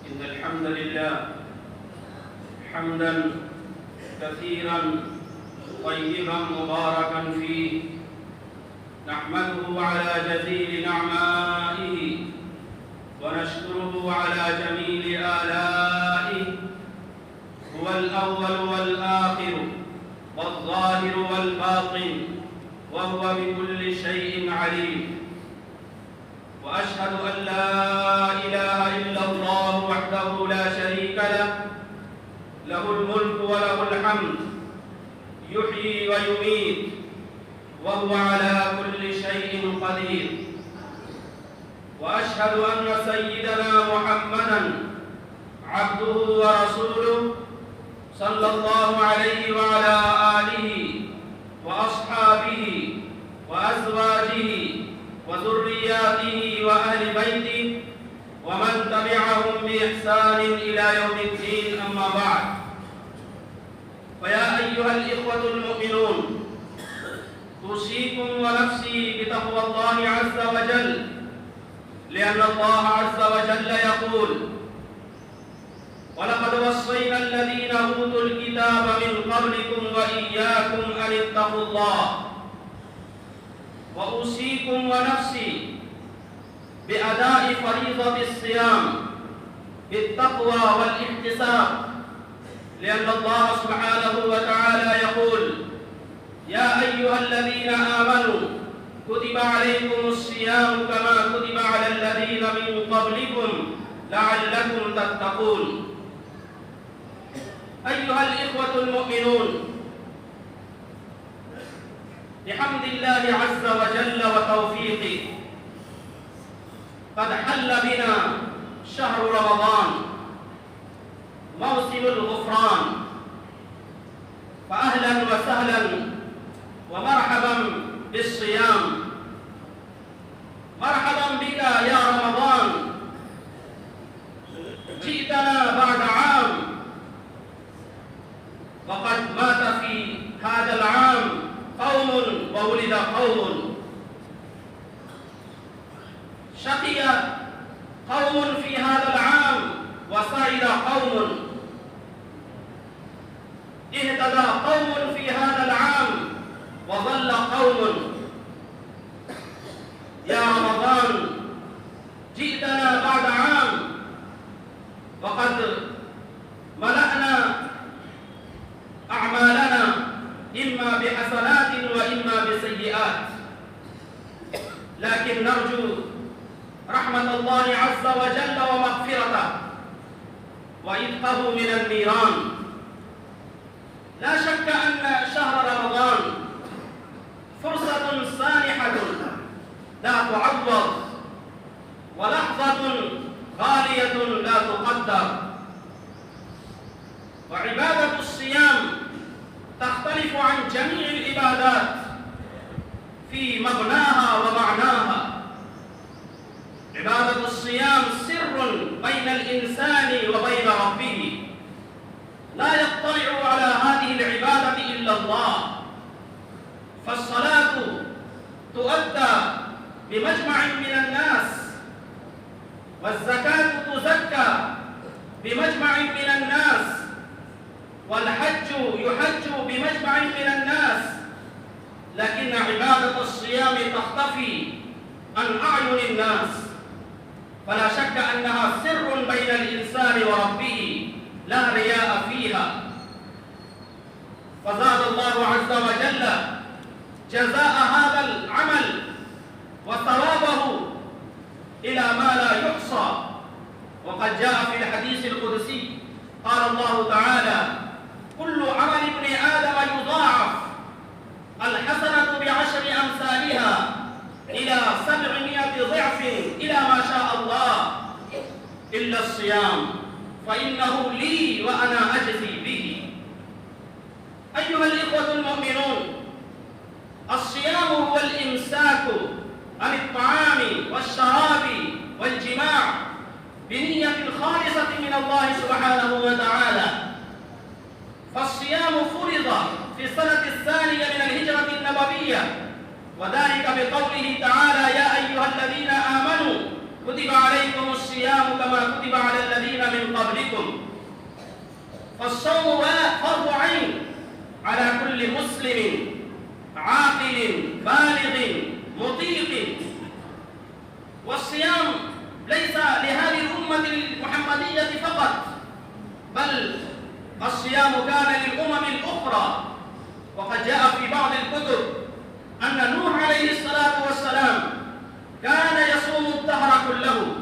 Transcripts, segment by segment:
إن الحمد لله حمدا كثيرا طيبا مباركا فيه، نحمده على جزيل نعمائه ونشكره على جميل آلائه. هو الأول والآخر والظاهر والباطن، وهو بكل شيء عليم. وأشهد أن لا إله إلا الله وحده لا شريك له، له الملك وله الحمد، يحيي ويميت، وهو على كل شيء قدير. وأشهد أن سيدنا محمدًا عبده ورسوله صلى الله عليه وعلى آله وأصحابه وأزواجه وذرياته وأهل بيته ومن تبعهم بإحسان إلى يوم الدين، أما بعد. فيا أيها الإخوة المؤمنون، أوصيكم ونفسي بتقوى الله عز وجل، لأن الله عز وجل يقول: ولقد وصينا الذين أوتوا الكتاب من قبلكم وإياكم أن اتقوا الله. وأوصيكم ونفسي بأداء فريضة الصيام بالتقوى والاحتساب، لأن الله سبحانه وتعالى يقول: يا أيها الذين آمنوا كتب عليكم الصيام كما كتب على الذين من قبلكم لعلكم تتقون. أيها الإخوة المؤمنون، بحمد الله عز وجل وتوفيقه قد حل بنا شهر رمضان، موسم الغفران. فأهلا وسهلا ومرحبا بالصيام، مرحبا بك يا رمضان، جئتنا بعد عام، وقد مات في هذا العام قوم وولد قوم، شقي قوم في هذا العام وسعد قوم، اهتدى قوم في هذا العام وضل قوم. يا رمضان، جئتنا بعد عام وقد ملأنا أعمالنا إما بحسنات وإما بسيئات، لكن نرجو رحمة الله عز وجل ومغفرته وإتقه من النيران. لا شك أن شهر رمضان فرصة سانحة لا تعوض، ولحظة غالية لا تقدر. وعبادة الصيام تختلف عن جميع العبادات في مبناها ومعناها. عبادة الصيام سر بين الإنسان وبين ربه، لا يطلع على هذه العبادة إلا الله. فالصلاة تؤدى بمجمع من الناس، والزكاة تزكى بمجمع من الناس، والحج يحج بمجمع من الناس، لكن عبادة الصيام تختفي عن أعين الناس. فلا شك أنها سر بين الإنسان وربه، لا رياء فيها. فزاد الله عز وجل جزاء هذا العمل وثوابه إلى ما لا يحصى. وقد جاء في الحديث القدسي قال الله تعالى: كل عمل ابن آدم يضاعف، الحسنة بعشر أمثالها إلى 700 ضعف إلى ما شاء الله، إلا الصيام فإنه لي وأنا أجزي به. أيها الإخوة المؤمنون، الصيام هو الإمساك عن الطعام والشراب والجماع بنية خالصة من الله سبحانه وتعالى. فالصيام فرض في السنة الثانية من الهجرة النبوية، وذلك بقوله تعالى: يا أيها الذين آمنوا كتب عليكم الصيام كما كتب على الذين من فالصوم فرض عين على كل مسلم عاقل بالغ مطيق. والصيام ليس لهذه الأمة المحمدية فقط، بل الصيام كان للأمم الأخرى. وقد جاء في بعض الكتب أن نوح عليه الصلاة والسلام كان يصوم الدهر كله،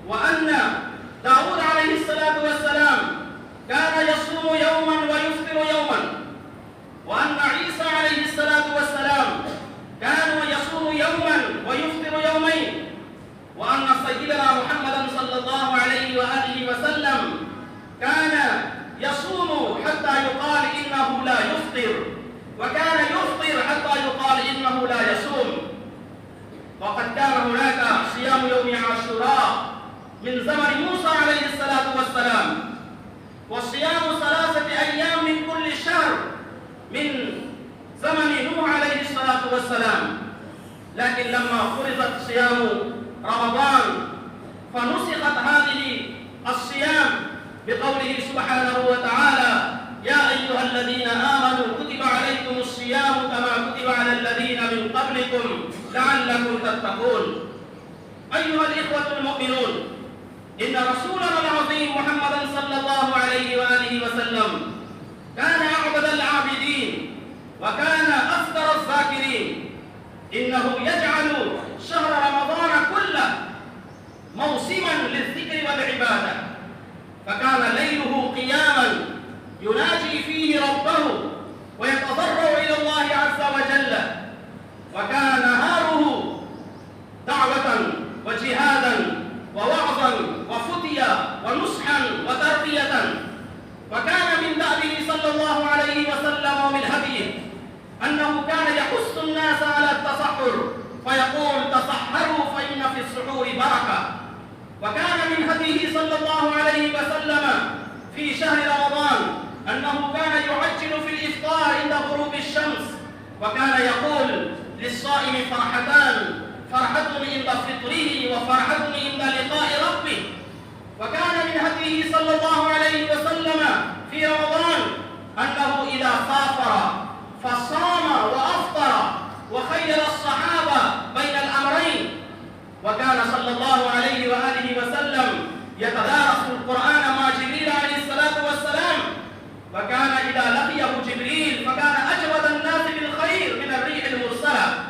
وأن داود عليه الصلاة والسلام كان يصوم يوما ويفطر يوما، وأن عيسى عليه الصلاة والسلام كان يصوم يوما ويفطر يومين، وأن سيدنا محمدا صلى الله عليه وآله وسلم كان يصوم حتى يقال إنه لا يفطر، وكان يفطر حتى يقال إنه لا يصوم. وقد كان هناك صيام يوم عاشوراء من زمن موسى عليه الصلاة والسلام، وصيام 3 أيام من كل شهر من زمن نوح عليه الصلاة والسلام. لكن لما فرضت صيام رمضان فنسخت هذه الصيام بقوله سبحانه وتعالى: يا أيها الذين آمنوا كتب عليكم الصيام كما كتب على الذين من قبلكم لعلكم تتقون. أيها الإخوة المؤمنون، إن رسولنا العظيم محمدا صلى الله عليه وآله وسلم كان أعبد العابدين وكان أفطر الذاكرين. إنه يجعل شهر رمضان كله موسما للذكر والعبادة، فكان ليله قياما يناجي فيه ربه ويتضرع إلى الله عز وجل، وكان نهاره دعوة وجهادا ووعظا وفتيا ونصحا وتربية. وكان من دأبه صلى الله عليه وسلم ومن هديه أنه كان يحث الناس على التسحر فيقول: تسحروا فإن في السحور بركة. وكان من هديه صلى الله عليه وسلم في شهر رمضان أنه كان يعجل في الإفطار عند غروب الشمس، وكان يقول: للصائم فرحتان، فرحة عند فطره وفرحة عند لقاء ربه. وكان من هديه صلى الله عليه وسلم في رمضان أنه إذا سافر فصام وأفطر وخير الصحابة بين الأمرين. وكان صلى الله عليه وآله وسلم يتدارس القرآن مع جبريل عليه الصلاة والسلام، وكان إذا لقيه جبريل فكان أجود الناس بالخير من الريح المرسلة.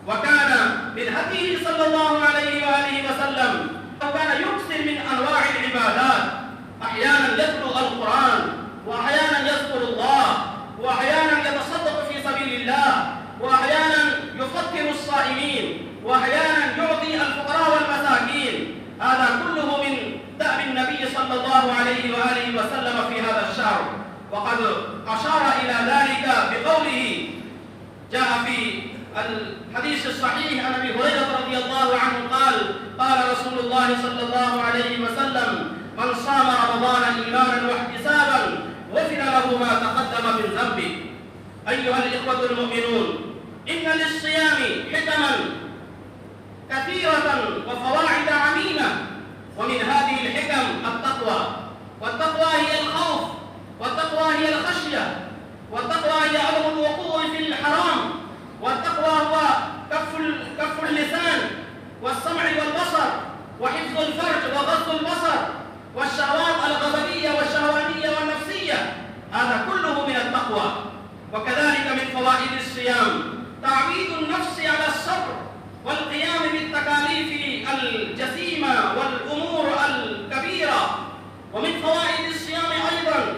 وكان من هديه صلى الله عليه وآله وسلم وكان يكثر من أنواع العبادات، أحيانا يتلو القرآن، وأحيانا يذكر الله، وأحيانا يتصدق في سبيل الله، وأحيانا يفطر الصائمين، وأحيانا يعطي الفقراء والمساكين. هذا كله من دأب النبي صلى الله عليه وآله وسلم في هذا الشهر. وقد أشار إلى ذلك بقوله، جاء في الحديث الصحيح عن أبي هريرة رضي الله عنه قال: قال رسول الله صلى الله عليه وسلم: من صام رمضان إيمانا واحتسابا غفر له ما تقدم من ذنبه. أيها الإخوة المؤمنون، إن للصيام حكما كثيرة وفواعد عميمة، ومن هذه الحكم التقوى. والتقوى هي الخوف، والتقوى هي الخشية، والتقوى هي عدم الوقوع في الحرام، والتقوى هو كف اللسان والسمع والبصر وحفظ الفرج وغض البصر والشهوات الغضبية والشهوانية والنفسية. هذا كله من التقوى. وكذلك من فوائد الصيام تعويد النفس على الصبر والقيام بالتكاليف الجسيمة والأمور الكبيرة. ومن فوائد الصيام أيضا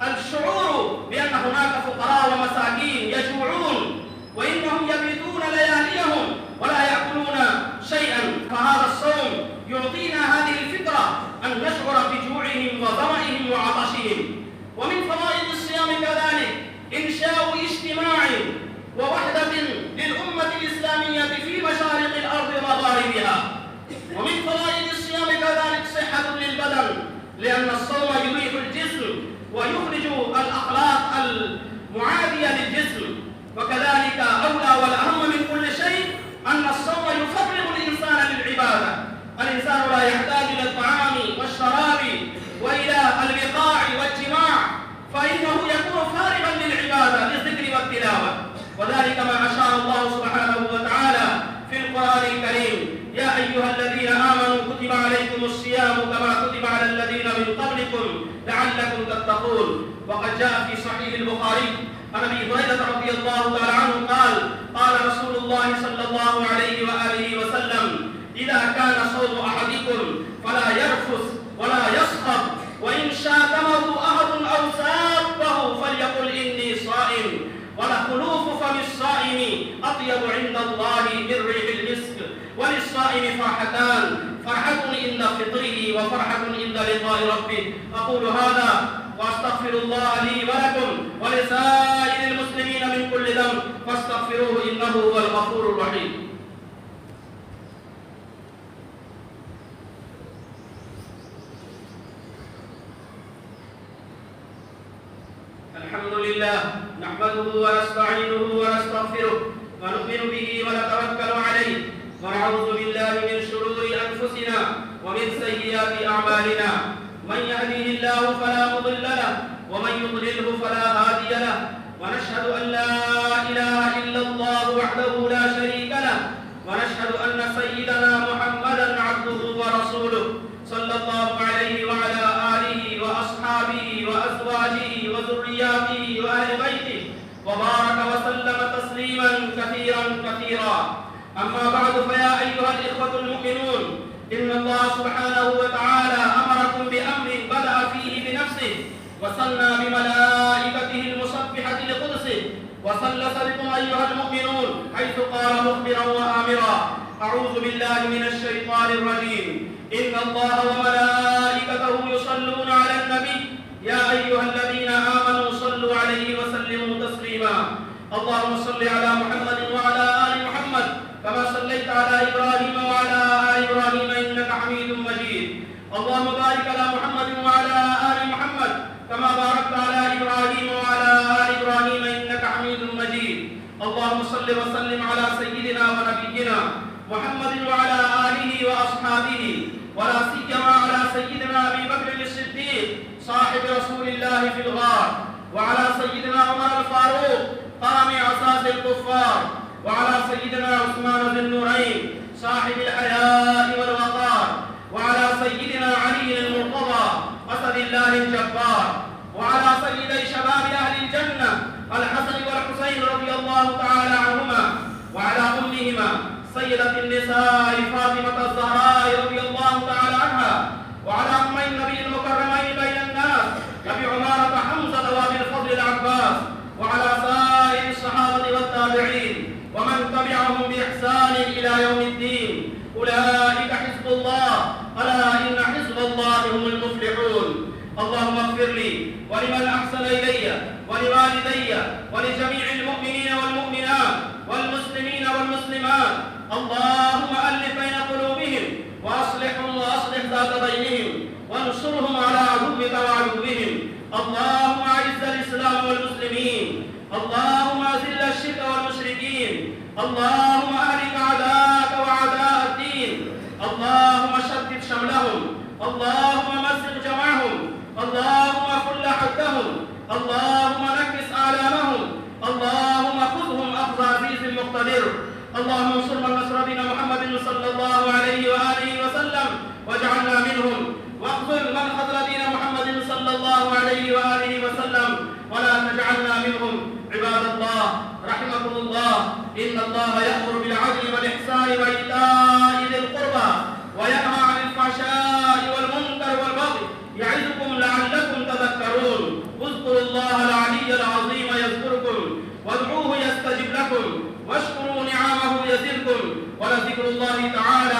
الشعور بأن هناك فقراء ومساكين يجوعون وإنهم يبيتون لياليهم ولا يأكلون شيئا، فهذا الصوم يعطينا هذه الفطرة أن نشعر بجوعهم وظمئهم وعطشهم. ومن فوائد الصيام كذلك إنشاء اجتماع ووحدة للأمة الإسلامية في مشارق الأرض ومغاربها. ومن فوائد الصيام كذلك صحة للبدن، لأن الصوم يريح الجسم ويخرج الأخلاق المعادية للجسم. وكذلك أولى والأهم من كل شيء أن الصوم يفرغ الإنسان للعبادة. الإنسان لا يحتاج إلى الطعام والشراب وإلى الوقاع والجماع الصيام كما كتب على الذين من قبلكم لعلكم تتقون. وقد جاء في صحيح البخاري عن ابي هريره رضي الله تعالى عنه قال قال رسول الله صلى الله عليه واله وسلم: اذا كان صوم احدكم فلا يرفث ولا يسخط، وان شاتمه احد او سابه فليقل اني صائم، ولخلوف فم الصائم اطيب عند الله من ريح المسك. وللصائم فرحتان: فرحة عند فطره وفرحة عند لقاء ربه. أقول هذا وأستغفر الله لي ولكم ولسائر المسلمين من كل ذنب فاستغفروه إنه هو الغفور الرحيم. الحمد لله نحمده ونستعينه ونستغفره ونؤمن به ونتوكل عليه ونعوذ بالله من شرور أنفسنا ومن سيئات أعمالنا. من يهده الله فلا مضل له ومن يضلله فلا هادي له. ونشهد أن لا إله إلا الله وحده لا شريك له. ونشهد أن سيدنا محمدا عبده ورسوله صلى الله عليه وعلى آله وأصحابه وأزواجه وذرياته وأهل بيته وبارك وسلم تسليما كثيرا كثيرا. أما بعد، فيا أيها الإخوة المؤمنون، إن الله سبحانه وتعالى أمركم بأمر بدأ فيه بنفسه وصلى بملائكته المسبحة لقدسه وصلى بكم أيها المؤمنون حيث قال مخبرا وآمرا: أعوذ بالله من الشيطان الرجيم. إن الله وملائكته يصلون على النبي يا أيها الذين آمنوا صلوا عليه وسلموا تسليما. اللهم صل على محمد وعلى آل محمد كما صليت على إبراهيم وعلى آل إبراهيم إنك حميد مجيد. اللهم بارك على محمد وعلى آل محمد كما باركت على إبراهيم وعلى آل إبراهيم إنك حميد مجيد. اللهم صل وسلم على سيدنا ونبينا محمد وعلى آله وأصحابه، ولا سيما على سيدنا أبي بكر الصديق صاحب رسول الله في الغار، وعلى سيدنا عمر الفاروق قامع أساس الكفار، وعلى سيدنا عثمان ذي النورين صاحب الحياء والوقار، وعلى سيدنا علي المرتضى أسد الله الجبار، وعلى سيدي شباب أهل الجنة الحسن والحسين رضي الله تعالى عنهما، وعلى أمهما سيدة النساء فاطمة الزهراء رضي الله تعالى عنها، وعلى أمي النبي المكرمين بين الناس أبي عمارة حمزة وأبي الفضل العباس، وعلى سائر الصحابة والتابعين ومن تبعهم بإحسان إلى يوم الدين. أولئك حزب الله، ألا إن حزب الله هم المفلحون. اللهم اغفر لي ولمن أحسن إلي ولوالدي ولجميع المؤمنين والمؤمنات والمسلمين والمسلمات. اللهم ألف بين قلوبهم وأصلحهم وأصلح ذات بينهم وانصرهم على عدوك وعدوهم. اللهم أعز الإسلام والمسلمين، اللهم أذل الشرك والمشركين، اللهم أهلك أعداءك وأعداء الدين، اللهم شتت شملهم، اللهم مزق جمعهم، اللهم كل حدهم، اللهم نكس أعلامهم، اللهم خذهم أخذ عزيز مقتدر. اللهم انصر من نصر دين محمد صلى الله عليه وآله وسلم واجعلنا منهم، واخذل من خذل دين محمد صلى الله عليه وآله وسلم ولا تجعلنا منهم. عباد الله رحمكم الله، إن الله يأمر بالعدل والإحسان وإيتاء ذي القربى وينهى عن الفحشاء والمنكر والبغي يعظكم لعلكم تذكرون. اذكروا الله العلي العظيم يذكركم وادعوه يستجب لكم واشكروا نعمه يزدكم ولذكر الله تعالى